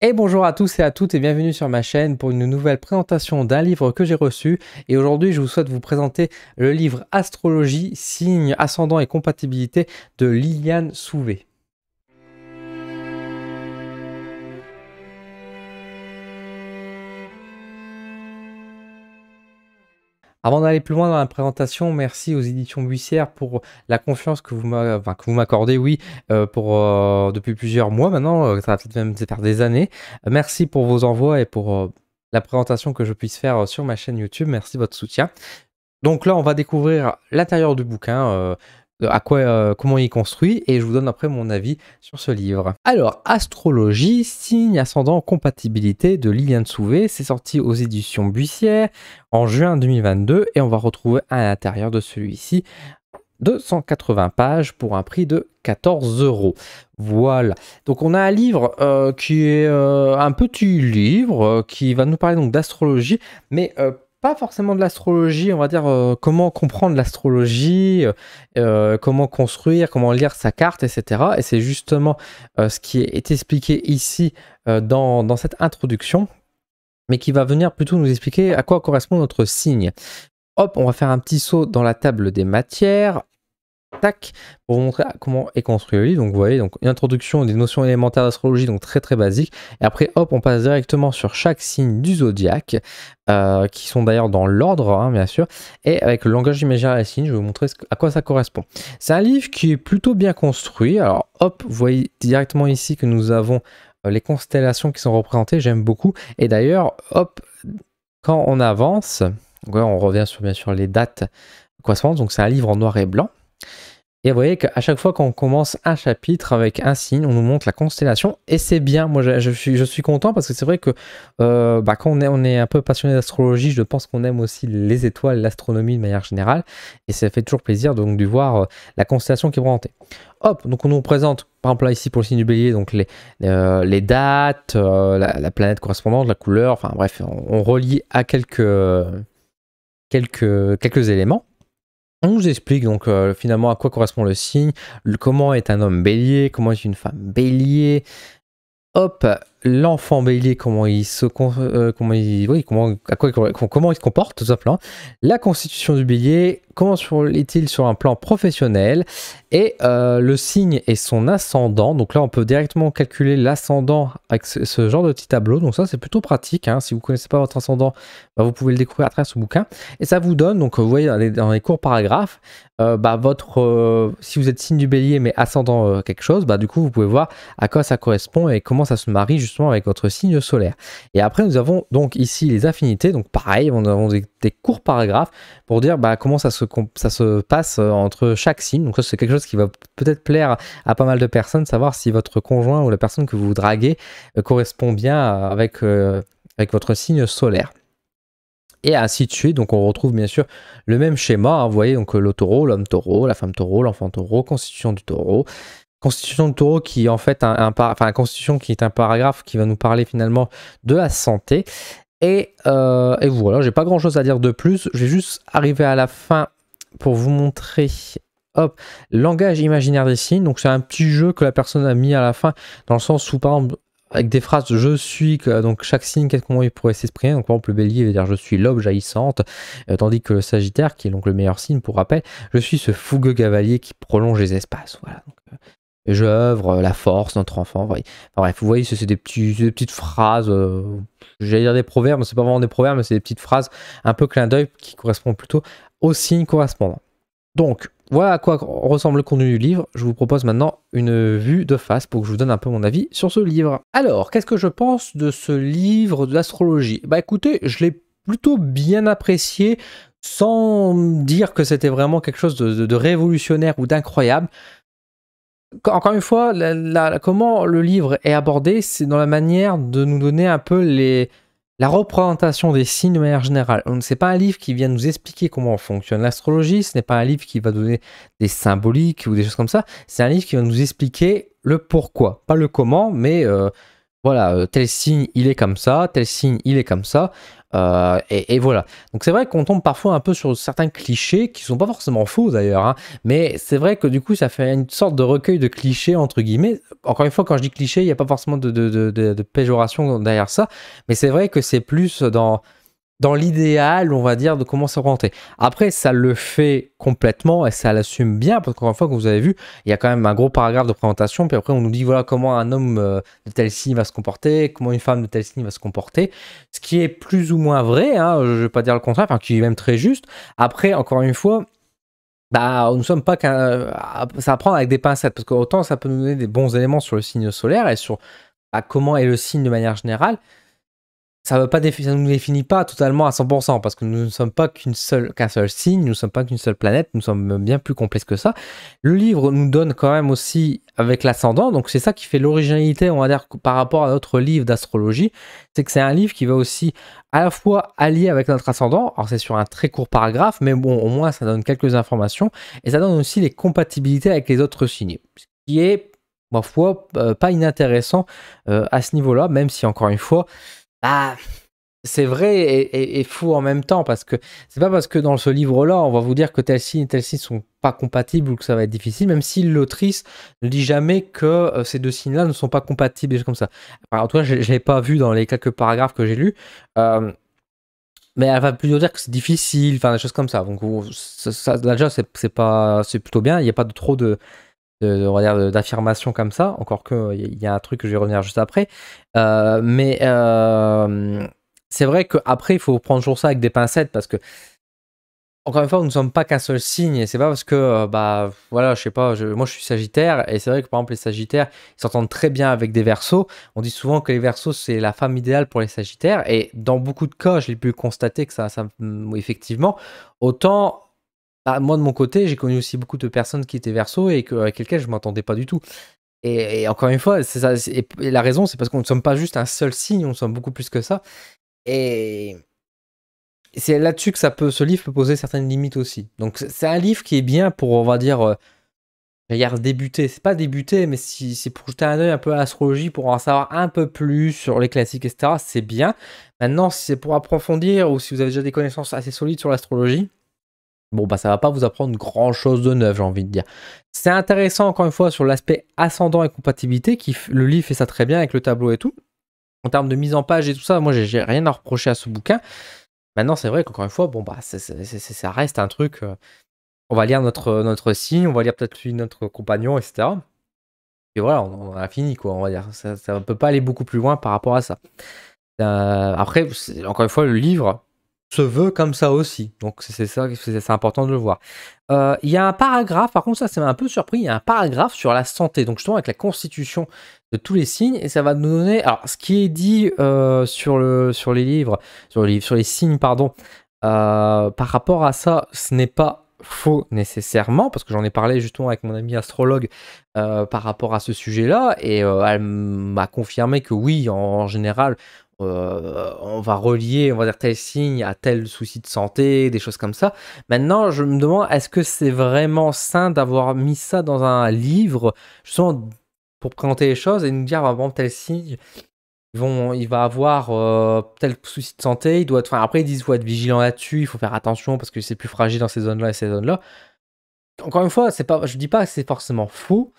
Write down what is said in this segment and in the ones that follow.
Et bonjour à tous et à toutes et bienvenue sur ma chaîne pour une nouvelle présentation d'un livre que j'ai reçu. Et aujourd'hui, je vous souhaite vous présenter le livre Astrologie, signes, ascendant et compatibilité de Liliane Souvé. Avant d'aller plus loin dans la présentation, merci aux éditions Buissière pour la confiance que vous m'accordez, oui, depuis plusieurs mois maintenant, ça va peut-être même faire des années. Merci pour vos envois et pour la présentation que je puisse faire sur ma chaîne YouTube. Merci de votre soutien. Donc là, on va découvrir l'intérieur du bouquin, comment il est construit, et je vous donne après mon avis sur ce livre. Alors, Astrologie, signe, ascendant, compatibilité de Liliane Souvé, c'est sorti aux éditions Buissière en juin 2022, et on va retrouver à l'intérieur de celui-ci 280 pages pour un prix de 14 €. Voilà. Donc on a un livre qui est un petit livre qui va nous parler donc d'astrologie, mais pas forcément de l'astrologie, on va dire comment comprendre l'astrologie, comment construire, comment lire sa carte, etc. Et c'est justement ce qui est expliqué ici dans cette introduction, mais qui va venir plutôt nous expliquer à quoi correspond notre signe. Hop, on va faire un petit saut dans la table des matières. Tac, pour vous montrer comment est construit le livre. Donc vous voyez, donc une introduction des notions élémentaires d'astrologie, donc très très basique. Et après, hop, on passe directement sur chaque signe du zodiaque, qui sont d'ailleurs dans l'ordre, hein, bien sûr. Et avec le langage imaginaire des signes, je vais vous montrer à quoi ça correspond. C'est un livre qui est plutôt bien construit. Alors hop, vous voyez directement ici que nous avons les constellations qui sont représentées. J'aime beaucoup. Et d'ailleurs, hop, quand on avance, donc là, on revient sur bien sûr les dates correspondantes. Donc c'est un livre en noir et blanc. Et vous voyez qu'à chaque fois qu'on commence un chapitre avec un signe, on nous montre la constellation. Et c'est bien, moi je suis content parce que c'est vrai que quand on est un peu passionné d'astrologie, je pense qu'on aime aussi les étoiles, l'astronomie de manière générale. Et ça fait toujours plaisir donc de voir la constellation qui est présentée. Hop, donc on nous présente, par exemple là ici pour le signe du bélier, donc les dates, la planète correspondante, la couleur, enfin bref, on relie à quelques éléments. On nous explique donc finalement à quoi correspond le signe, comment est un homme bélier, comment est une femme bélier. Hop, l'enfant bélier, comment il se comment il se comporte tout simplement. La constitution du bélier, comment est-il sur un plan professionnel, et le signe et son ascendant. Donc là, on peut directement calculer l'ascendant avec ce genre de petit tableau. Donc ça, c'est plutôt pratique, hein. Si vous ne connaissez pas votre ascendant, vous pouvez le découvrir à travers ce bouquin. Et ça vous donne, donc vous voyez dans les courts paragraphes, si vous êtes signe du bélier mais ascendant quelque chose, du coup, vous pouvez voir à quoi ça correspond et comment ça se marie justement avec votre signe solaire. Et après, nous avons donc ici les affinités. Donc pareil, on avons des courts paragraphes pour dire comment ça se passe entre chaque signe. Donc ça, c'est quelque chose qui va peut-être plaire à pas mal de personnes, savoir si votre conjoint ou la personne que vous draguez correspond bien avec votre signe solaire. Et ainsi de suite. Donc on retrouve bien sûr le même schéma, hein. Vous voyez donc le taureau, l'homme taureau, la femme taureau, l'enfant taureau, constitution du taureau. Constitution du taureau qui est en fait constitution qui est un paragraphe qui va nous parler finalement de la santé. Et voilà, j'ai pas grand chose à dire de plus. Je vais juste arriver à la fin pour vous montrer, hop, le langage imaginaire des signes. Donc c'est un petit jeu que la personne a mis à la fin, dans le sens où par exemple, avec des phrases je suis, donc chaque signe, comment il pourrait s'exprimer. Donc par exemple, le bélier va dire je suis l'aube jaillissante, tandis que le sagittaire, qui est donc le meilleur signe pour rappel, je suis ce fougueux cavalier qui prolonge les espaces. Voilà. Donc, je œuvre la force, notre enfant. Enfin, bref, vous voyez, c'est des petites phrases, j'allais dire des proverbes, mais c'est pas vraiment des proverbes, mais c'est des petites phrases un peu clin d'œil qui correspondent plutôt au signe correspondant. Donc, voilà à quoi ressemble le contenu du livre. Je vous propose maintenant une vue de face pour que je vous donne un peu mon avis sur ce livre. Alors, qu'est-ce que je pense de ce livre de l'astrologie? Écoutez, je l'ai plutôt bien apprécié, sans dire que c'était vraiment quelque chose de révolutionnaire ou d'incroyable. Encore une fois, comment le livre est abordé, c'est dans la manière de nous donner un peu la représentation des signes de manière générale. Ce n'est pas un livre qui vient nous expliquer comment fonctionne l'astrologie, ce n'est pas un livre qui va donner des symboliques ou des choses comme ça, c'est un livre qui va nous expliquer le pourquoi. Pas le comment, mais voilà, tel signe, il est comme ça, tel signe, il est comme ça. Et voilà. Donc c'est vrai qu'on tombe parfois un peu sur certains clichés qui sont pas forcément faux d'ailleurs, hein, mais c'est vrai que du coup ça fait une sorte de recueil de clichés entre guillemets. Encore une fois, quand je dis cliché, il n'y a pas forcément de péjoration derrière ça, mais c'est vrai que c'est plus dans l'idéal, on va dire, de comment s'orienter. Après, ça le fait complètement et ça l'assume bien, parce qu'encore une fois, comme vous avez vu, il y a quand même un gros paragraphe de présentation, puis après on nous dit voilà comment un homme de tel signe va se comporter, comment une femme de tel signe va se comporter, ce qui est plus ou moins vrai, hein, je ne vais pas dire le contraire, enfin qui est même très juste. Après, encore une fois, bah, nous ne sommes pas qu'un... Ça à prendre avec des pincettes, parce qu'autant ça peut nous donner des bons éléments sur le signe solaire et sur comment est le signe de manière générale, ça ne nous définit pas totalement à 100%, parce que nous ne sommes pas qu'un seul signe, nous ne sommes pas qu'une seule planète, nous sommes bien plus complexes que ça. Le livre nous donne quand même aussi avec l'ascendant, donc c'est ça qui fait l'originalité, on va dire, par rapport à notre livre d'astrologie, c'est que c'est un livre qui va aussi à la fois allier avec notre ascendant, alors c'est sur un très court paragraphe, mais bon, au moins ça donne quelques informations, et ça donne aussi les compatibilités avec les autres signes, ce qui est, ma foi, pas inintéressant à ce niveau-là, même si encore une fois, ah, c'est vrai et faux en même temps, parce que c'est pas parce que dans ce livre-là, on va vous dire que tel signe et tel signe sont pas compatibles ou que ça va être difficile, même si l'autrice ne dit jamais que ces deux signes-là ne sont pas compatibles, des choses comme ça. Enfin, en tout cas, je l'ai pas vu dans les quelques paragraphes que j'ai lus, mais elle va plutôt dire que c'est difficile, enfin des choses comme ça. Donc déjà, c'est plutôt bien. Il n'y a pas trop on va dire d'affirmation comme ça, encore que il y a un truc que je vais revenir juste après. Mais c'est vrai qu'après, il faut prendre toujours ça avec des pincettes, parce que, encore une fois, nous ne sommes pas qu'un seul signe, et c'est pas parce que, bah voilà, je sais pas, moi je suis Sagittaire, et c'est vrai que par exemple les Sagittaires, ils s'entendent très bien avec des Verseaux. On dit souvent que les Verseaux, c'est la femme idéale pour les Sagittaires, et dans beaucoup de cas, j'ai pu constater que effectivement, autant. Bah, moi, de mon côté, j'ai connu aussi beaucoup de personnes qui étaient Verseaux et avec lesquelles je ne m'entendais pas du tout. Et encore une fois, c'est ça, et la raison, c'est parce qu'on ne sommes pas juste un seul signe, on sommes beaucoup plus que ça. Et c'est là-dessus que ce livre peut poser certaines limites aussi. Donc c'est un livre qui est bien pour, on va dire, débuter. C'est pas débuter, mais si c'est pour jeter un œil un peu à l'astrologie, pour en savoir un peu plus sur les classiques, etc., c'est bien. Maintenant, si c'est pour approfondir ou si vous avez déjà des connaissances assez solides sur l'astrologie, bon, bah ça va pas vous apprendre grand chose de neuf, j'ai envie de dire. C'est intéressant, encore une fois, sur l'aspect ascendant et compatibilité, le livre fait ça très bien avec le tableau et tout. En termes de mise en page et tout ça, moi j'ai rien à reprocher à ce bouquin. Maintenant, c'est vrai qu'encore une fois, bon, bah ça reste un truc. On va lire notre signe, on va lire peut-être notre compagnon, etc. Et voilà, on a fini, quoi, on va dire. Ça ne peut pas aller beaucoup plus loin par rapport à ça. Après, encore une fois, le livre se veut comme ça aussi. Donc c'est ça, c'est important de le voir. Il y a un paragraphe, par contre ça m'a un peu surpris, il y a un paragraphe sur la santé, donc justement avec la constitution de tous les signes, et ça va nous donner, alors ce qui est dit sur les signes, pardon, par rapport à ça, ce n'est pas faux nécessairement, parce que j'en ai parlé justement avec mon ami astrologue par rapport à ce sujet-là, et elle m'a confirmé que oui, en général, on va relier, on va dire, tel signe à tel souci de santé, des choses comme ça. Maintenant, je me demande, est-ce que c'est vraiment sain d'avoir mis ça dans un livre, justement, pour présenter les choses et nous dire, bon, tel signe, il va avoir tel souci de santé, il doit être, enfin, après ils disent qu'il faut être vigilant là-dessus, il faut faire attention parce que c'est plus fragile dans ces zones-là et ces zones-là. Encore une fois, je dis pas que c'est forcément faux,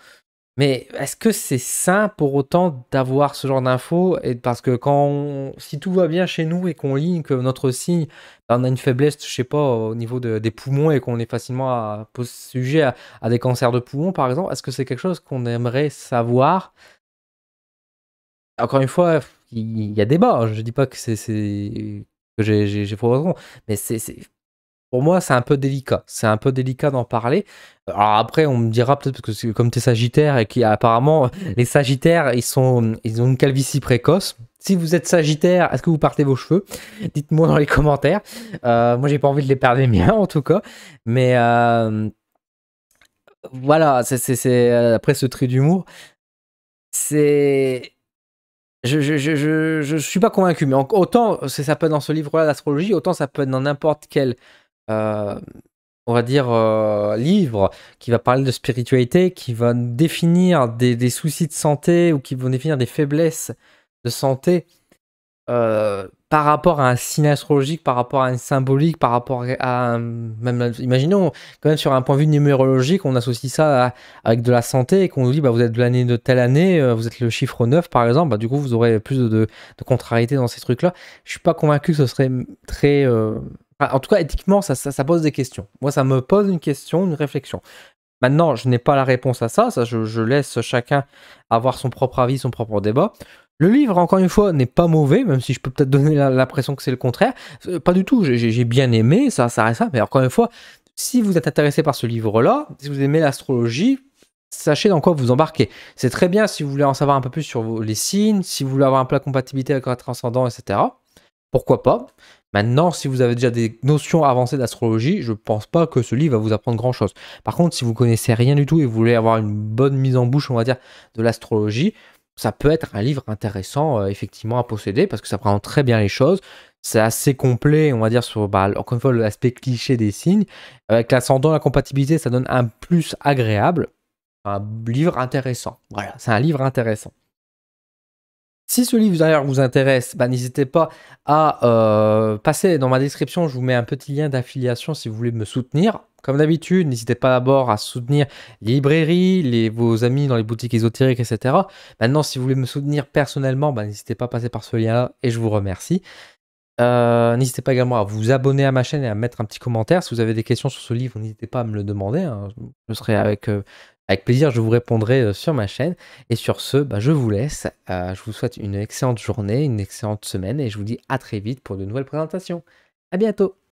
mais est-ce que c'est sain pour autant d'avoir ce genre d'infos? Et parce que si tout va bien chez nous et qu'on lit que notre signe, on a une faiblesse, je sais pas, au niveau des poumons et qu'on est facilement sujet à des cancers de poumons, par exemple, est-ce que c'est quelque chose qu'on aimerait savoir? Encore une fois, il y a débat, hein. Je dis pas que que j'ai faux raison, mais pour moi, c'est un peu délicat. C'est un peu délicat d'en parler. Alors après, on me dira peut-être parce que comme tu es Sagittaire et qu'apparemment les Sagittaires, ils ont une calvitie précoce. Si vous êtes Sagittaire, est-ce que vous partez vos cheveux? Dites-moi dans les commentaires. Moi, j'ai pas envie de les perdre les miens en tout cas. Mais voilà, après ce trait d'humour, c'est je suis pas convaincu, mais autant ça peut être dans ce livre-là d'astrologie, autant ça peut être dans n'importe quel, euh, on va dire, livre qui va parler de spiritualité, qui va définir des soucis de santé ou qui vont définir des faiblesses de santé par rapport à un signe astrologique, par rapport à une symbolique, par rapport à même, imaginons, quand même sur un point de vue numérologique, on associe ça avec de la santé et qu'on nous dit, bah, vous êtes de l'année de telle année, vous êtes le chiffre 9 par exemple, bah, du coup vous aurez plus de contrariété dans ces trucs-là. Je suis pas convaincu que ce serait très... en tout cas, éthiquement, ça pose des questions. Moi, ça me pose une question, une réflexion. Maintenant, je n'ai pas la réponse à ça, je laisse chacun avoir son propre avis, son propre débat. Le livre, encore une fois, n'est pas mauvais, même si je peux peut-être donner l'impression que c'est le contraire. Pas du tout, j'ai bien aimé, ça reste ça, mais encore une fois, si vous êtes intéressé par ce livre-là, si vous aimez l'astrologie, sachez dans quoi vous embarquez. C'est très bien si vous voulez en savoir un peu plus sur les signes, si vous voulez avoir un peu la compatibilité avec votre ascendant, etc. Pourquoi pas? Maintenant, si vous avez déjà des notions avancées d'astrologie, je pense pas que ce livre va vous apprendre grand-chose. Par contre, si vous connaissez rien du tout et vous voulez avoir une bonne mise en bouche, on va dire, de l'astrologie, ça peut être un livre intéressant, effectivement, à posséder, parce que ça prend très bien les choses. C'est assez complet, on va dire, sur, bah, encore une fois, l'aspect cliché des signes. Avec l'ascendant, la compatibilité, ça donne un plus agréable. Un livre intéressant. Voilà, c'est un livre intéressant. Si ce livre d'ailleurs vous intéresse, bah, n'hésitez pas à passer dans ma description, je vous mets un petit lien d'affiliation si vous voulez me soutenir. Comme d'habitude, n'hésitez pas d'abord à soutenir les librairies, vos amis dans les boutiques ésotériques, etc. Maintenant, si vous voulez me soutenir personnellement, bah, n'hésitez pas à passer par ce lien-là et je vous remercie. N'hésitez pas également à vous abonner à ma chaîne et à mettre un petit commentaire. Si vous avez des questions sur ce livre, n'hésitez pas à me le demander, hein. Je serai avec plaisir, je vous répondrai sur ma chaîne. Et sur ce, bah, je vous laisse. Je vous souhaite une excellente journée, une excellente semaine et je vous dis à très vite pour de nouvelles présentations. À bientôt.